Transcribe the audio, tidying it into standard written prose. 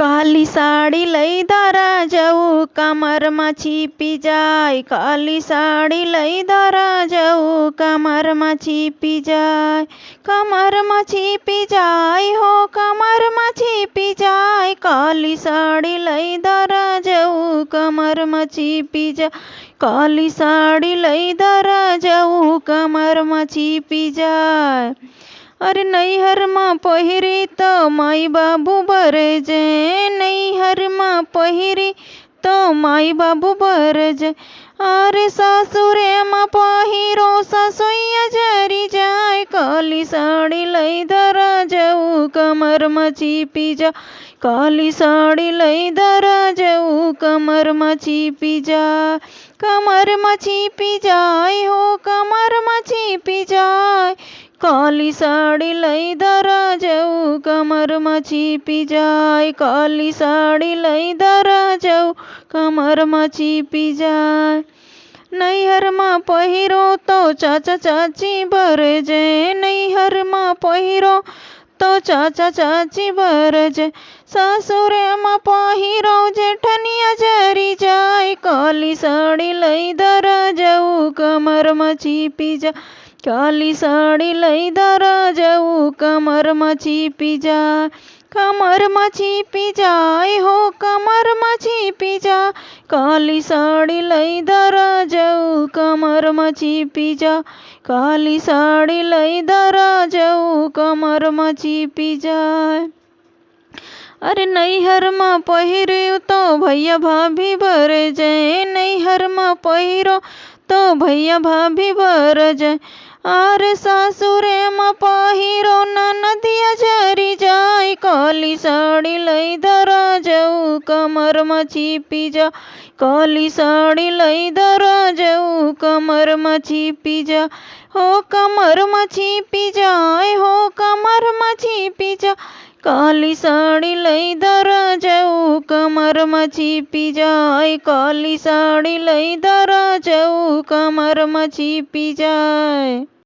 काली साड़ी लई दारा जाऊ कमर में छिपी जाए। काली साड़ी लई दारा जाऊ कमर में छिपी जाए। कमर में छिपी जाए हो कमर में छिपी जाए। काली साड़ी लई दारा जाऊ कमर में छिपी जाए। काली साड़ी लई दारा जाऊ कमर में छिपी जाए। अरे नैहर में पहिरी तो माई बाबू भरे जे। नैहर में पहिरी तो माई बाबू भरे जे। अरे सासुरे में पहिरो सासुइया जरी जाए। काली साड़ी लई धरा जाऊ कमर में छिपी जा। काली साड़ी लई धरा जाऊ कमर में छिपी जा। कमर में छिपी जाए हो कमर में छिपी जाए। काली साड़ी लई धरा जाऊ कमर में छिपी जाए। काली साड़ी लई धरा जाऊ कमर में छिपी जाए। नैहर में पहिरो तो चाचा चाची भरे जे। नैहर में पहिरो तो चाचा चाची भरे जे। सासुरे में पहिरो जेठनिया जरी जाए। काली साड़ी लई धरा जाऊ कमर में छिपी जा। काली साड़ी लई धरा जाऊ कमर में छिपी जाए। कमर में छिपी जाए हो कमर में छिपी जा। काली साड़ी लई धरा जाऊ कमर में छिपी जा। काली साड़ी लई धरा जाऊ कमर में छिपी जाए। अरे नैहर में पहिरो तो भैया भाभी भरे जे। नैहर में पहिरो तो भैया भाभी भरे जे। अरे सासुरे में पहिरो ननदिया जरी जाए। काली साड़ी लई धरा जाऊ कमर में छिपी जा। काली साड़ी लई धरा जाऊ कमर में छिपी जा। हो कमर में छिपी जाए हो कमर में छिपी जा। काली साड़ी लई धरा जाऊ कमर में छिपी जाए। काली साड़ी लई धरा जाऊ कमर में छिपी जाए।